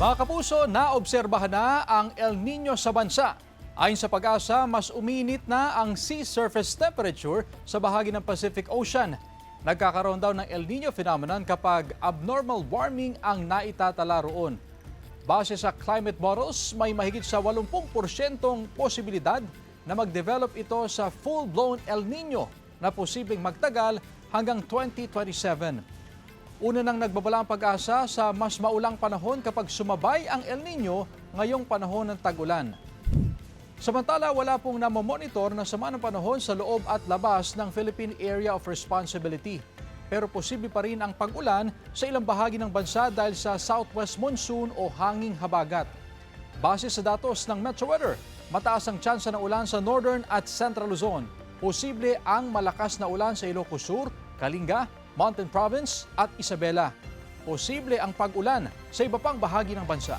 Mga kapuso, naobserbahan na ang El Nino sa bansa. Ayon sa Pag-asa, mas uminit na ang sea surface temperature sa bahagi ng Pacific Ocean. Nagkakaroon daw ng El Nino phenomenon kapag abnormal warming ang naitatala roon. Base sa climate models, may mahigit sa 80% posibilidad na mag-develop ito sa full-blown El Nino na posibleng magtagal hanggang 2027. Una nang nagbabala ang Pag-asa sa mas maulang panahon kapag sumabay ang El Nino ngayong panahon ng tag-ulan. Samantala, wala pong namomonitor na sama ng panahon sa loob at labas ng Philippine Area of Responsibility. Pero posible pa rin ang pag-ulan sa ilang bahagi ng bansa dahil sa southwest monsoon o hanging habagat. Base sa datos ng Metro Weather, mataas ang tsansa ng ulan sa Northern at Central Luzon. Posible ang malakas na ulan sa Ilocos Sur, Kalinga, Mountain Province at Isabela. Posible ang pag-ulan sa iba pang bahagi ng bansa.